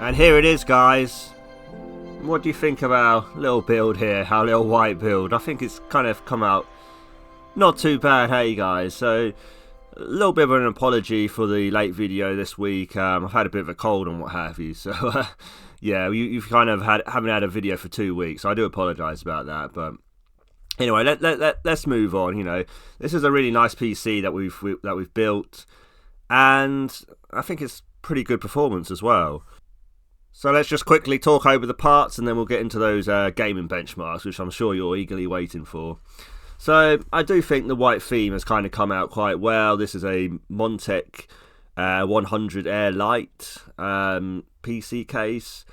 And here it is, guys. What do you think of our little build here, our little white build? I think it's kind of come out not too bad, hey guys. So a little bit of an apology for the late video this week. I've had a bit of a cold and what have you, so yeah, you've kind of haven't had a video for 2 weeks. So I do apologise about that, but anyway, let's move on. You know, this is a really nice PC that we've built, and I think it's pretty good performance as well. So let's just quickly talk over the parts, and then we'll get into those gaming benchmarks, which I'm sure you're eagerly waiting for. So I do think the white theme has kind of come out quite well. This is a Montech 100 Air Lite PC case,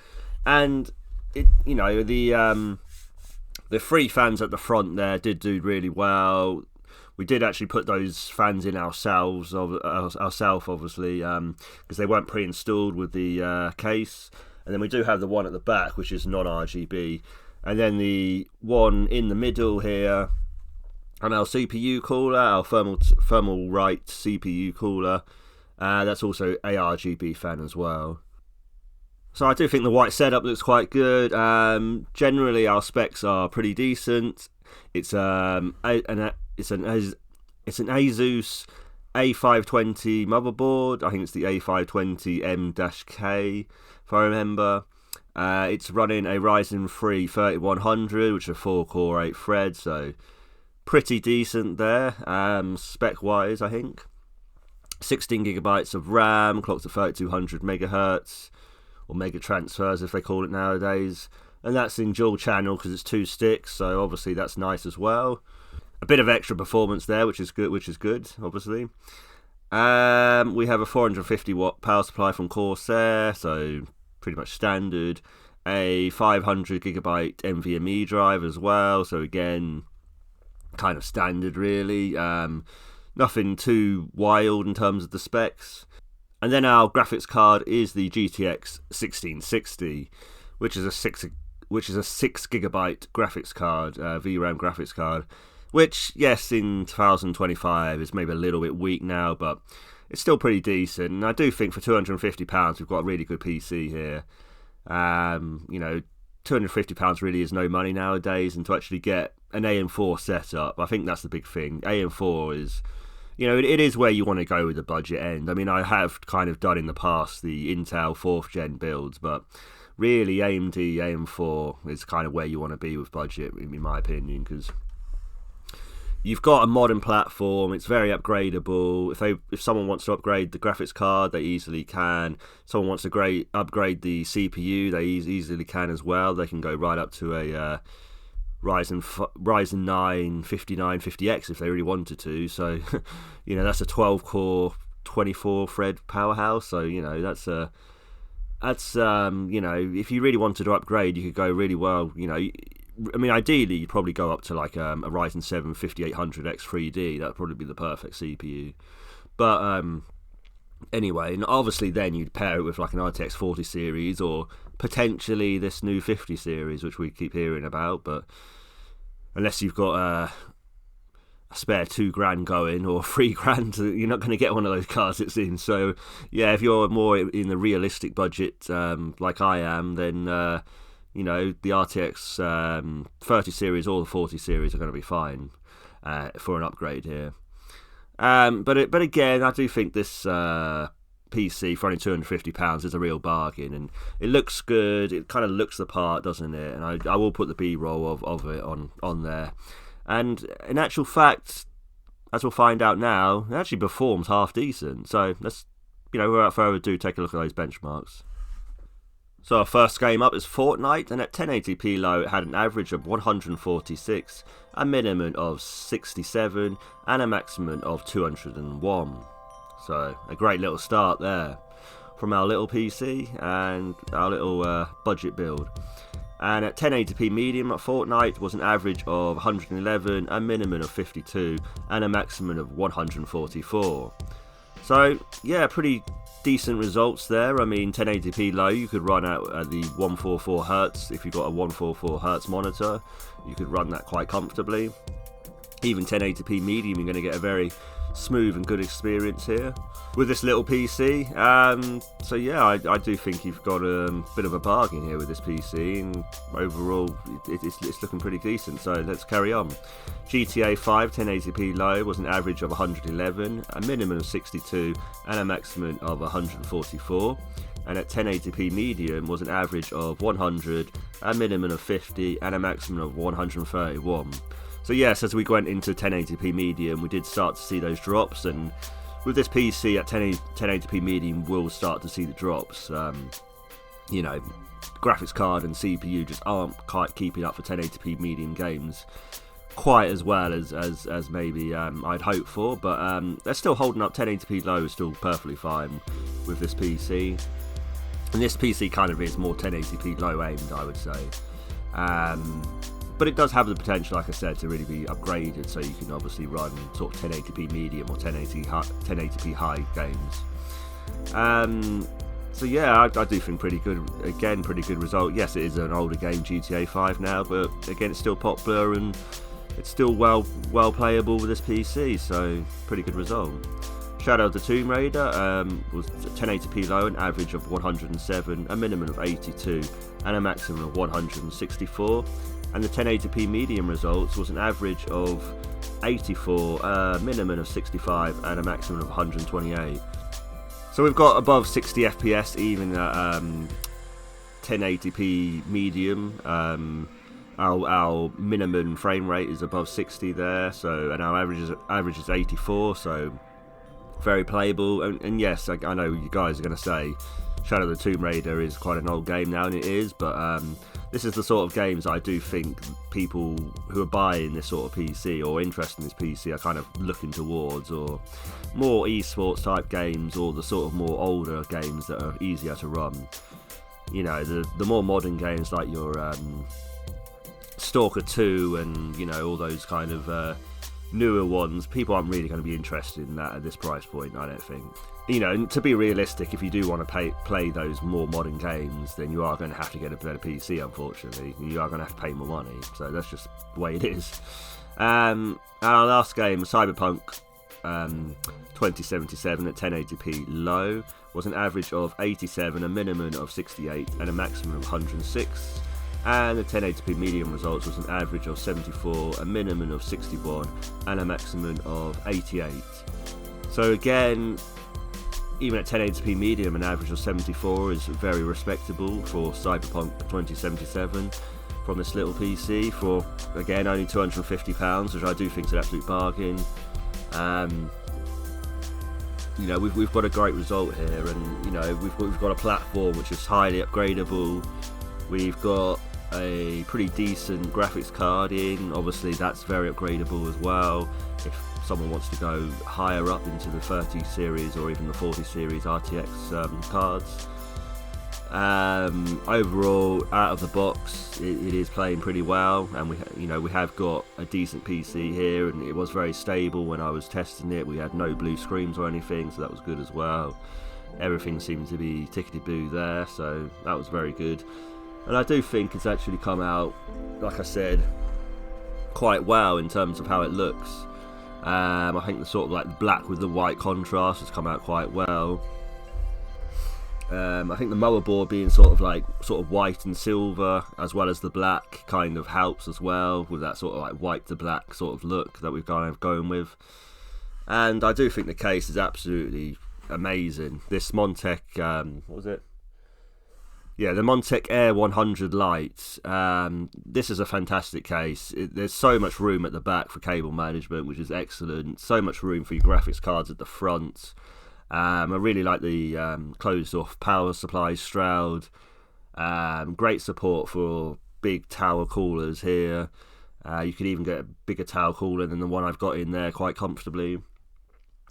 and it, you know, the 3 fans at the front there did do really well. We did actually put those fans in ourselves, obviously, because they weren't pre-installed with the case. And then we do have the one at the back, which is non-RGB. And then the one in the middle here, and our CPU cooler, our Thermalright CPU cooler. That's also a RGB fan as well. So I do think the white setup looks quite good. Generally, our specs are pretty decent. It's an ASUS A520 motherboard. I think it's the A520M-K, if I remember. It's running a Ryzen 3 3100, which is a 4-core 8 thread, so pretty decent there, spec-wise, I think. 16GB of RAM, clocked at 3200 megahertz, or mega transfers if they call it nowadays. And that's in dual channel because it's 2 sticks, so obviously that's nice as well. A bit of extra performance there, which is good, obviously. We have a 450 watt power supply from Corsair, so pretty much standard. A 500GB NVMe drive as well, so again, kind of standard really. nothing too wild in terms of the specs. And then our graphics card is the GTX 1660, which is a 6GB graphics card, VRAM graphics card, which, yes, in 2025 is maybe a little bit weak now, but it's still pretty decent. And I do think for £250 we've got a really good PC here. You know, £250 really is no money nowadays, and to actually get an AM4 setup, I think that's the big thing. AM4 is, you know, it is where you want to go with the budget end. I mean, I have kind of done in the past the Intel 4th gen builds, but really AMD AM4 is kind of where you want to be with budget, in my opinion, because you've got a modern platform, it's very upgradable. If someone wants to upgrade the graphics card, they easily can. Someone wants to upgrade the CPU, they easily can as well. They can go right up to a Ryzen 9 5950X if they really wanted to. So, you know, that's a 12-core, 24-thread powerhouse. So, you know, that's you know, if you really wanted to upgrade, you could go really well, you know. I mean, ideally, you'd probably go up to like a Ryzen 7 5800X 3D. That'd probably be the perfect CPU. But anyway, and obviously then you'd pair it with like an RTX 40 series or potentially this new 50 series, which we keep hearing about. But unless you've got a spare £2,000 going or £3,000, you're not going to get one of those cards, it seems. So yeah, if you're more in the realistic budget like I am, then you know, the RTX 30 series or the 40 series are going to be fine for an upgrade here. But again, I do think this PC for only £250 is a real bargain, and it looks good. It kind of looks the part, doesn't it? And I will put the B-roll of it on there. And in actual fact, as we'll find out now, it actually performs half decent. So let's, you know, without further ado, take a look at those benchmarks. So our first game up is Fortnite, and at 1080p low it had an average of 146, a minimum of 67, and a maximum of 201. So a great little start there from our little PC and our little budget build. And at 1080p medium at Fortnite was an average of 111, a minimum of 52, and a maximum of 144. So yeah, pretty decent results there. I mean, 1080p low, you could run out at the 144 Hz. If you've got a 144 Hz monitor, you could run that quite comfortably. Even 1080p medium, you're going to get a very smooth and good experience here with this little PC. So yeah, I do think you've got a bit of a bargain here with this PC, and overall it's looking pretty decent. So let's carry on. GTA 5 1080p low was an average of 111, a minimum of 62, and a maximum of 144. And at 1080p medium was an average of 100, a minimum of 50, and a maximum of 131. So yes, as we went into 1080p medium, we did start to see those drops, and with this PC at 1080p medium, we'll start to see the drops. You know, graphics card and CPU just aren't quite keeping up for 1080p medium games quite as well as maybe I'd hoped for, but they're still holding up. 1080p low is still perfectly fine with this PC, and this PC kind of is more 1080p low aimed, I would say. But it does have the potential, like I said, to really be upgraded, so you can obviously run sort of 1080p medium or 1080p high games. So yeah, I do think pretty good result. Yes, it is an older game, GTA 5 now, but again, it's still popular and it's still well playable with this PC, so pretty good result. Shadow of the Tomb Raider was 1080p low, an average of 107, a minimum of 82, and a maximum of 164. And the 1080p medium results was an average of 84, a minimum of 65, and a maximum of 128. So we've got above 60 FPS even at 1080p medium. Our minimum frame rate is above 60 there, so, and our average is 84, so very playable. And yes, I know you guys are going to say Shadow of the Tomb Raider is quite an old game now, and it is, but this is the sort of games I do think people who are buying this sort of PC or interested in this PC are kind of looking towards, or more esports type games, or the sort of more older games that are easier to run. You know, the more modern games like your Stalker 2 and, you know, all those kind of newer ones, people aren't really going to be interested in that at this price point, I don't think. You know, to be realistic, if you do want to play those more modern games, then you are going to have to get a better PC, unfortunately. You are going to have to pay more money, so that's just the way it is. Our last game, Cyberpunk 2077 at 1080p low, was an average of 87, a minimum of 68, and a maximum of 106. And the 1080p medium results was an average of 74, a minimum of 61, and a maximum of 88. So again, even at 1080p medium, an average of 74 is very respectable for Cyberpunk 2077 from this little PC for, again, only £250, which I do think is an absolute bargain. You know, we've got a great result here, and you know, we've got a platform which is highly upgradable. We've got a pretty decent graphics card in. Obviously, that's very upgradable as well. If someone wants to go higher up into the 30 series or even the 40 series RTX cards. Overall, out of the box, it is playing pretty well, and we have got a decent PC here, and it was very stable when I was testing it. We had no blue screens or anything, so that was good as well. Everything seemed to be tickety-boo there, so that was very good. And I do think it's actually come out, like I said, quite well in terms of how it looks. I think the sort of like black with the white contrast has come out quite well. I think the motherboard being sort of white and silver as well as the black kind of helps as well with that sort of like white to black sort of look that we've kind of going with. And I do think the case is absolutely amazing. This Montech, what was it? Yeah, the Montech Air 100 Lite. This is a fantastic case. There's so much room at the back for cable management, which is excellent. So much room for your graphics cards at the front. I really like the closed-off power supply shroud. Great support for big tower coolers here. You could even get a bigger tower cooler than the one I've got in there quite comfortably.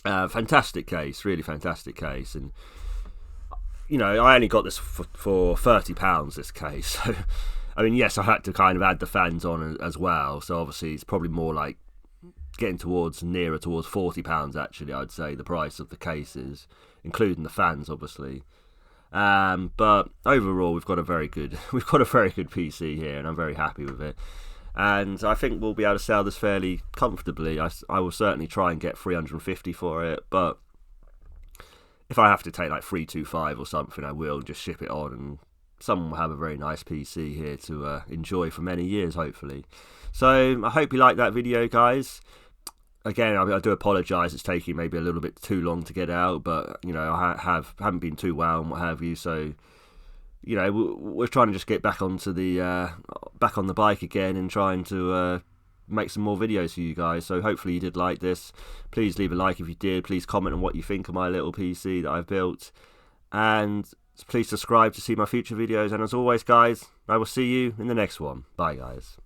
Fantastic case, really fantastic case. And you know, I only got this for £30, this case. So, I mean, yes, I had to kind of add the fans on as well. So obviously it's probably more like getting nearer towards £40 actually, I'd say, the price of the cases, including the fans, obviously. But overall, we've got a very good PC here, and I'm very happy with it. And I think we'll be able to sell this fairly comfortably. I will certainly try and get £350 for it, but if I have to take like 325 or something, I will just ship it on, and someone will have a very nice PC here to enjoy for many years, hopefully. So I hope you liked that video, guys. Again, I do apologise, it's taking maybe a little bit too long to get out, but you know, I haven't been too well and what have you, so you know, we're trying to just get back onto the back on the bike again and trying to make some more videos for you guys. So hopefully you did like this. Please leave a like if you did. Please comment on what you think of my little PC that I've built, and please subscribe to see my future videos. And as always, guys, I will see you in the next one. Bye, guys.